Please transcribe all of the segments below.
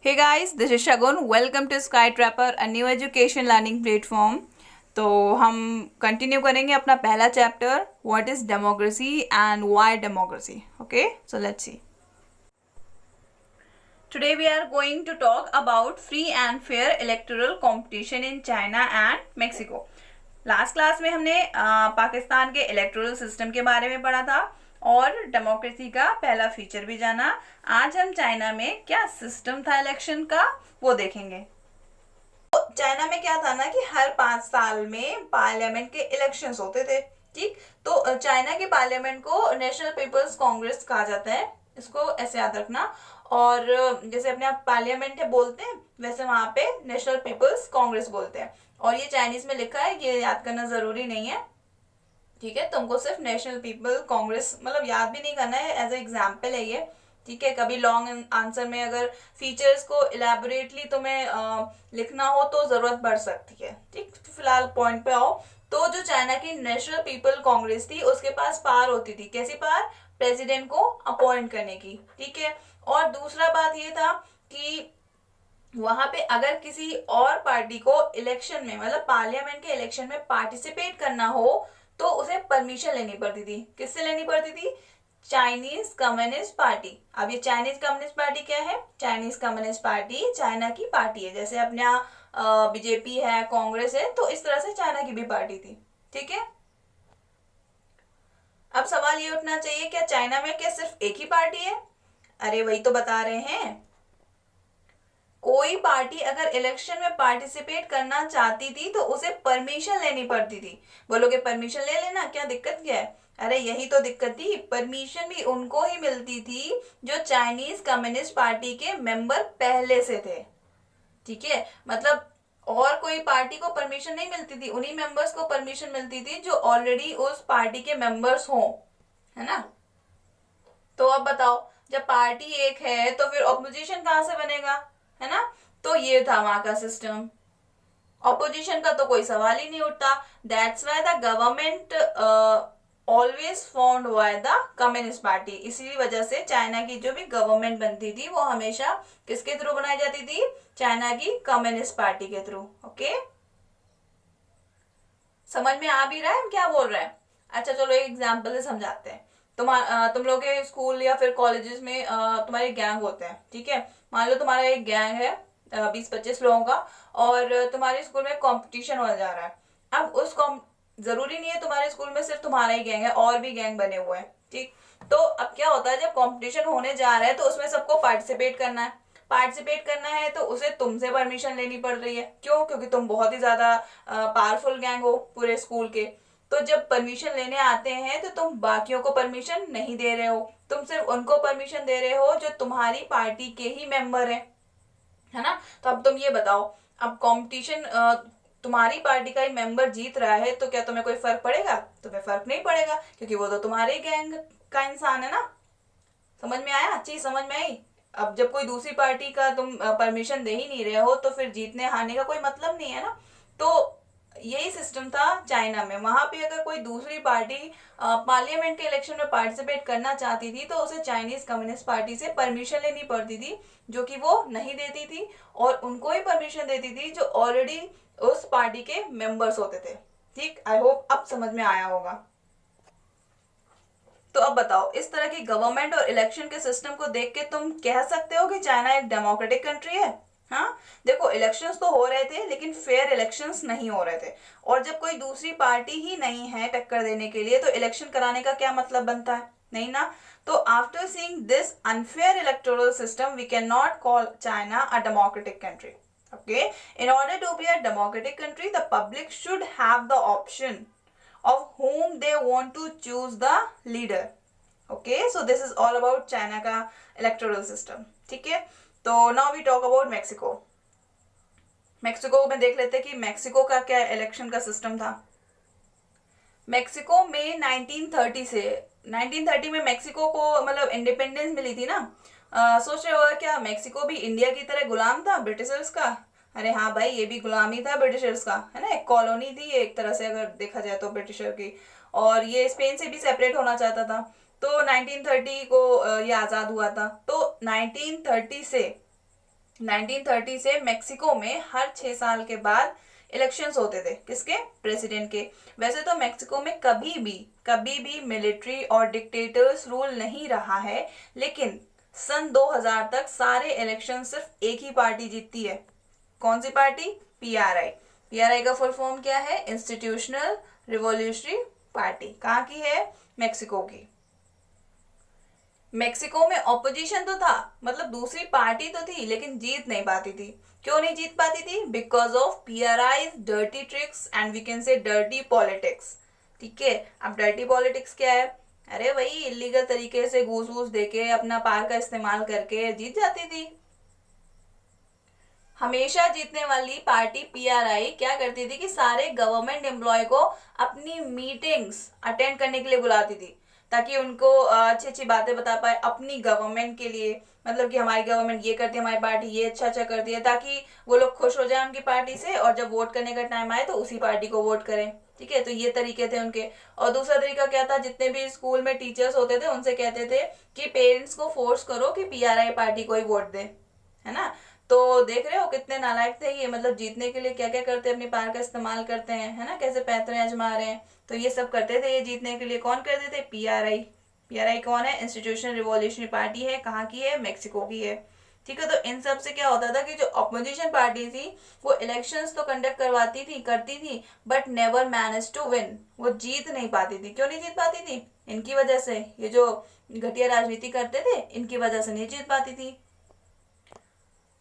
Hey guys, this is Shagun. Welcome to Skytrapper, a new education learning platform. तो हम continue करेंगे अपना पहला chapter what is democracy and why democracy. Okay, so let's see. Today we are going to talk about free and fair electoral competition in China and Mexico. Last class में हमने पाकिस्तान के electoral system के बारे में पढ़ा था और democracy का पहला फीचर भी जाना. आज हम चाइना में क्या सिस्टम था इलेक्शन का वो देखेंगे. तो चाइना में क्या था ना कि हर 5 साल में पार्लियामेंट के इलेक्शंस होते थे. ठीक, तो चाइना के पार्लियामेंट को नेशनल पीपल्स कांग्रेस कहा जाता है. इसको ऐसे याद रखना. और जैसे अपने आप पार्लियामेंट है बोलते हैं वैसे वहां पे नेशनल पीपल्स कांग्रेस बोलते हैं. और ये चाइनीज में लिखा है, ये याद करना जरूरी नहीं है. ठीक है, तुमको सिर्फ नेशनल पीपल कांग्रेस मतलब याद भी नहीं करना है, एज ए एग्जाम्पल है ये. ठीक है, कभी लॉन्ग आंसर में अगर फीचर्स को इलेबोरेटली तुम्हें लिखना हो तो जरूरत पड़ सकती है. ठीक, तो फिलहाल पॉइंट पे आओ. तो जो चाइना की नेशनल पीपल कांग्रेस थी उसके पास पावर होती थी. कैसी पावर? प्रेसिडेंट को अपॉइंट करने की. ठीक है, और दूसरा बात ये था कि वहां पे अगर किसी और पार्टी को इलेक्शन में मतलब पार्लियामेंट के इलेक्शन में पार्टिसिपेट करना हो तो उसे परमिशन लेनी पड़ती थी. किससे लेनी पड़ती थी? Chinese communist party. अब ये चाइनीज कम्युनिस्ट पार्टी क्या है? चाइनीज कम्युनिस्ट पार्टी चाइना की पार्टी है. जैसे अपने यहाँ बीजेपी है, कांग्रेस है, तो इस तरह से चाइना की भी पार्टी थी. ठीक है, अब सवाल ये उठना चाहिए क्या चाइना में क्या सिर्फ एक ही पार्टी है? अरे वही तो बता रहे हैं. कोई पार्टी अगर इलेक्शन में पार्टिसिपेट करना चाहती थी तो उसे परमिशन लेनी पड़ती थी. बोलोगे परमिशन ले लेना, क्या दिक्कत क्या है? अरे यही तो दिक्कत थी. परमिशन भी उनको ही मिलती थी जो चाइनीज कम्युनिस्ट पार्टी के मेंबर पहले से थे. ठीक है, मतलब और कोई पार्टी को परमिशन नहीं मिलती थी, उन्हीं मेंबर्स को परमिशन मिलती थी जो ऑलरेडी उस पार्टी के मेंबर्स हों. है ना? तो अब बताओ, जब पार्टी एक है तो फिर ऑपोजिशन कहां से बनेगा? है ना? तो ये था वहां का सिस्टम. ऑपोजिशन का तो कोई सवाल ही नहीं उठता. That's why the government always found by the communist party. इसी वजह से चाइना की जो भी गवर्नमेंट बनती थी वो हमेशा किसके थ्रू बनाई जाती थी? चाइना की कम्युनिस्ट पार्टी के थ्रू. ओके, समझ में आ भी रहा है हम क्या बोल रहे हैं? अच्छा चलो एक एग्जाम्पल से समझाते हैं. तुम लोग के स्कूल या फिर कॉलेजेस में तुम्हारे गैंग होते हैं. ठीक है, मान लो तुम्हारा एक गैंग है 20-25 लोगों का और तुम्हारे स्कूल में कंपटीशन हो जा रहा है. अब जरूरी नहीं है तुम्हारे स्कूल में सिर्फ तुम्हारा ही गैंग है, और भी गैंग बने हुए हैं. ठीक, तो अब क्या होता है जब कंपटीशन होने जा रहा है तो उसमें सबको पार्टिसिपेट करना है. पार्टिसिपेट करना है तो उसे तुमसे परमिशन लेनी पड़ रही है. क्यों? क्योंकि तुम बहुत ही ज्यादा पावरफुल गैंग हो पूरे स्कूल के. तो जब परमिशन लेने आते हैं तो तुम बाकियों को परमिशन नहीं दे रहे हो, तुम सिर्फ उनको परमिशन दे रहे हो जो तुम्हारी पार्टी के ही मेंबर हैं. है ना? तो अब तुम ये बताओ, अब कंपटीशन तुम्हारी पार्टी का ही मेंबर जीत रहा है तो क्या तुम्हें कोई फर्क पड़ेगा? तुम्हें फर्क नहीं पड़ेगा क्योंकि वो तो तुम्हारे ही गैंग का इंसान है ना. समझ में आया? चीज समझ में आई? अब जब कोई दूसरी पार्टी का तुम परमिशन दे ही नहीं रहे हो तो फिर जीतने हारने का कोई मतलब नहीं है ना. तो यही सिस्टम था चाइना में. वहां पे अगर कोई दूसरी पार्टी पार्लियामेंट के इलेक्शन में पार्टिसिपेट करना चाहती थी तो उसे चाइनीज कम्युनिस्ट पार्टी से परमिशन लेनी पड़ती थी, जो कि वो नहीं देती थी और उनको ही परमिशन देती थी जो ऑलरेडी उस पार्टी के मेंबर्स होते थे. ठीक, आई होप अब समझ में आया होगा. तो अब बताओ, इस तरह की गवर्नमेंट और इलेक्शन के सिस्टम को देख के तुम कह सकते हो कि चाइना एक डेमोक्रेटिक कंट्री है? हाँ, देखो इलेक्शंस तो हो रहे थे लेकिन फेयर इलेक्शंस नहीं हो रहे थे. और जब कोई दूसरी पार्टी ही नहीं है टक्कर देने के लिए तो इलेक्शन कराने का क्या मतलब बनता है? नहीं ना. तो after seeing this unfair electoral system we can not call China a democratic country. Okay, in order to be a democratic country, the public should have the option of whom they want to choose the leader. Okay, so this is all about China का electoral system. ठीक है, तो now we talk about Mexico. Mexico में देख लेते हैं कि Mexico का क्या इलेक्शन का सिस्टम था. मेक्सिको में 1930 में मेक्सिको को मतलब इंडिपेंडेंस मिली थी ना. सोच रहे हो क्या मेक्सिको भी इंडिया की तरह गुलाम था ब्रिटिशर्स का? अरे हाँ भाई, ये भी गुलामी था ब्रिटिशर्स का. है ना, एक कॉलोनी थी एक तरह से अगर देखा जाए तो ब्रिटिशर की. और ये स्पेन से भी सेपरेट होना चाहता था. तो 1930 को ये आज़ाद हुआ था. तो 1930 से 1930 से मेक्सिको में हर 6 साल के बाद इलेक्शंस होते थे, किसके? प्रेसिडेंट के। वैसे तो मेक्सिको में कभी भी मिलिट्री और डिक्टेटर्स रूल नहीं रहा है, लेकिन सन 2000 तक सारे इलेक्शन सिर्फ एक ही पार्टी जीतती है। कौन सी पार्टी? पीआरआई। पीआरआई का फुल फॉर्म क्या है? Institutional revolutionary party. कहाँ की है? मेक्सिको की। मेक्सिको में ऑपोजिशन तो था, मतलब दूसरी पार्टी तो थी, लेकिन जीत नहीं पाती थी। क्यों नहीं जीत पाती थी? Because of PRI's dirty tricks and we can say dirty politics. ठीक है, अब डर्टी पॉलिटिक्स क्या है? अरे वही इलीगल तरीके से घूस वूस देके अपना पावर का इस्तेमाल करके जीत जाती थी। हमेशा जीतने वाली पार्टी पीआरआई क्या करती थी कि सारे गवर्नमेंट एम्प्लॉय को अपनी मीटिंग्स अटेंड करने के लिए बुलाती थी, ताकि उनको अच्छी अच्छी बातें बता पाए अपनी गवर्नमेंट के लिए। मतलब कि हमारी गवर्नमेंट ये करती है, हमारी पार्टी ये अच्छा अच्छा करती है, ताकि वो लोग खुश हो जाए उनकी पार्टी से, और जब वोट करने का टाइम आए तो उसी पार्टी को वोट करें। ठीक है, तो ये तरीके थे उनके। और दूसरा तरीका क्या था? जितने भी स्कूल में टीचर्स होते थे उनसे कहते थे कि पेरेंट्स को फोर्स करो कि पीआरआई पार्टी को ही वोट दे, है ना। तो देख रहे हो कितने नालायक थे ये, मतलब जीतने के लिए क्या क्या करते हैं, अपनी पावर का इस्तेमाल करते हैं, है ना, कैसे पैतरे आजमा रहे हैं। तो ये सब करते थे ये जीतने के लिए। कौन करते थे? पीआरआई। पीआरआई कौन है? इंस्टीट्यूशनल रिवॉल्यूशनरी पार्टी है। कहाँ की है? मेक्सिको की है। ठीक है, तो इन सब से क्या होता था कि जो अपोजिशन पार्टी थी वो इलेक्शंस तो कंडक्ट करती थी, but never manage to win. वो जीत नहीं पाती थी। क्यों नहीं जीत पाती थी? इनकी वजह से। ये जो घटिया राजनीति करते थे इनकी वजह से नहीं जीत पाती थी।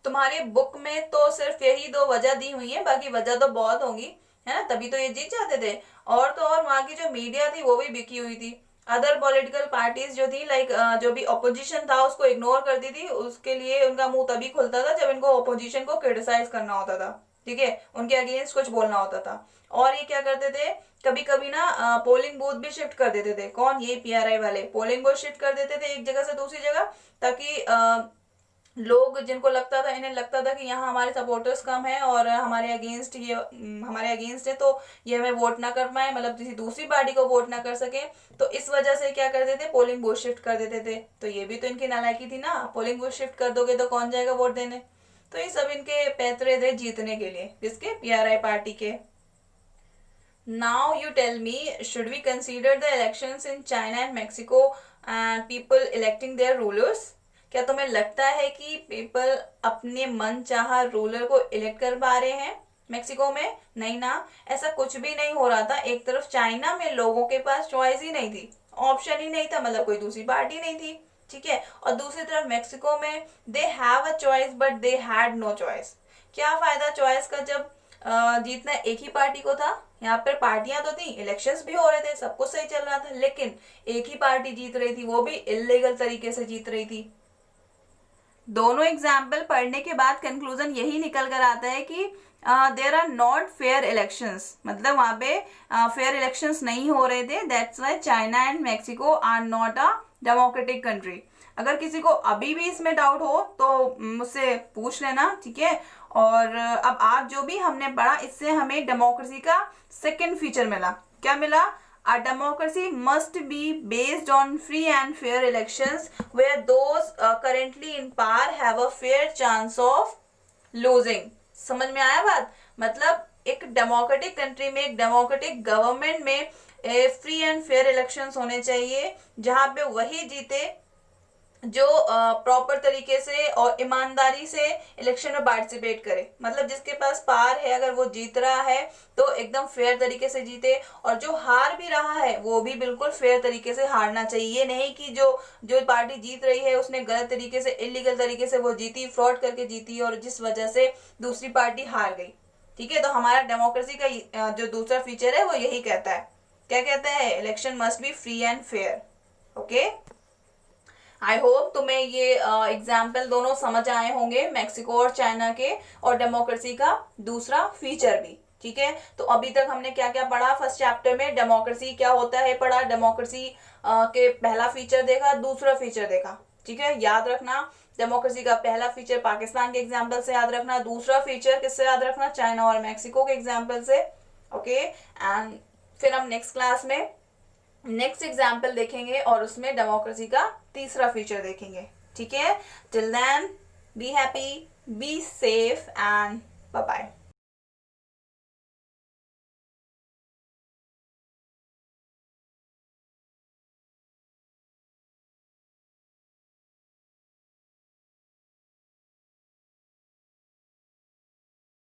तुम्हारी बुक में तो सिर्फ यही 2 वजह दी हुई है, बाकी वजह तो बहुत होंगी, है ना, तभी तो ये जीत जाते थे। और तो और वहां की जो मीडिया थी वो भी बिकी हुई थी। अदर पॉलिटिकल पार्टीज जो थी, लाइक जो भी ऑपोजिशन था उसको इग्नोर करती थी। उसके लिए उनका मुंह तभी खुलता था जब इनको ऑपोजिशन को क्रिटिसाइज करना होता था। ठीक है, उनके अगेंस्ट कुछ बोलना होता था। और ये क्या करते थे, कभी कभी ना पोलिंग बूथ भी शिफ्ट कर देते थे। कौन? ये पीआरआई वाले पोलिंग बूथ शिफ्ट कर देते थे एक जगह से दूसरी जगह, ताकि लोग जिनको लगता था, इन्हें लगता था कि यहाँ हमारे सपोर्टर्स कम है और हमारे अगेंस्ट है, तो ये हमें वोट ना कर पाए, मतलब किसी दूसरी पार्टी को वोट ना कर सके। तो इस वजह से क्या करते थे? पोलिंग बूथ शिफ्ट कर देते थे। तो ये भी तो इनकी नालायकी थी ना, पोलिंग बूथ शिफ्ट कर दोगे तो कौन जाएगा वोट देने। तो ये सब इनके पैतरे थे जीतने के लिए, किसके? पीआरआई पार्टी के। Now you tell me, should we consider the elections in China and Mexico and people electing their rulers? क्या तुम्हें लगता है कि पीपल अपने मन चाहा रूलर को इलेक्ट कर पा रहे हैं मेक्सिको में? नहीं ना, ऐसा कुछ भी नहीं हो रहा था। एक तरफ चाइना में लोगों के पास चॉइस ही नहीं थी, ऑप्शन ही नहीं था, मतलब कोई दूसरी पार्टी नहीं थी। ठीक है, और दूसरी तरफ मेक्सिको में they have a choice but they had no choice. क्या फायदा चॉइस का जब जीतना एक ही पार्टी को था। यहाँ पर पार्टियां तो थी, इलेक्शंस भी हो रहे थे, सब कुछ सही चल रहा था, लेकिन एक ही पार्टी जीत रही थी, वो भी इलीगल तरीके से जीत रही थी। दोनों एग्जाम्पल पढ़ने के बाद कंक्लूजन यही निकल कर आता है कि there are not fair elections, मतलब वहां पे फेयर इलेक्शंस नहीं हो रहे थे। That's why China and Mexico are not a democratic country. अगर किसी को अभी भी इसमें डाउट हो तो मुझसे पूछ लेना, ठीक है। और अब आप जो भी हमने पढ़ा, इससे हमें डेमोक्रेसी का सेकेंड फीचर मिला। क्या मिला? A democracy must be based on free and fair elections where those currently in power have a fair chance of losing. समझ में आया बात? मतलब एक डेमोक्रेटिक कंट्री में, एक डेमोक्रेटिक गवर्नमेंट में फ्री एंड फेयर इलेक्शंस होने चाहिए, जहां पे वही जीते जो प्रॉपर तरीके से और ईमानदारी से इलेक्शन में पार्टिसिपेट करे। मतलब जिसके पास पावर है, अगर वो जीत रहा है तो एकदम फेयर तरीके से जीते, और जो हार भी रहा है वो भी बिल्कुल फेयर तरीके से हारना चाहिए। ये नहीं कि जो पार्टी जीत रही है उसने गलत तरीके से, इलीगल तरीके से वो जीती, फ्रॉड करके जीती, और जिस वजह से दूसरी पार्टी हार गई। ठीक है, तो हमारा डेमोक्रेसी का जो दूसरा फीचर है वो यही कहता है। क्या कहता है? Election must be free and fair. Okay, I hope तुम्हें ये एग्जाम्पल दोनों समझ आए होंगे, मेक्सिको और चाइना के, और डेमोक्रेसी का दूसरा फीचर भी। ठीक है, तो अभी तक हमने क्या क्या पढ़ा? फर्स्ट चैप्टर में डेमोक्रेसी क्या होता है पढ़ा, डेमोक्रेसी के पहला फीचर देखा, दूसरा फीचर देखा। ठीक है, याद रखना, डेमोक्रेसी का पहला फीचर पाकिस्तान के एग्जाम्पल से याद रखना, दूसरा फीचर किससे याद रखना? चाइना और मेक्सिको के एग्जाम्पल से। ओके, एंड फिर हम नेक्स्ट क्लास में नेक्स्ट एग्जाम्पल देखेंगे और उसमें डेमोक्रेसी का तीसरा फीचर देखेंगे। ठीक है, till then be happy, be safe and bye bye.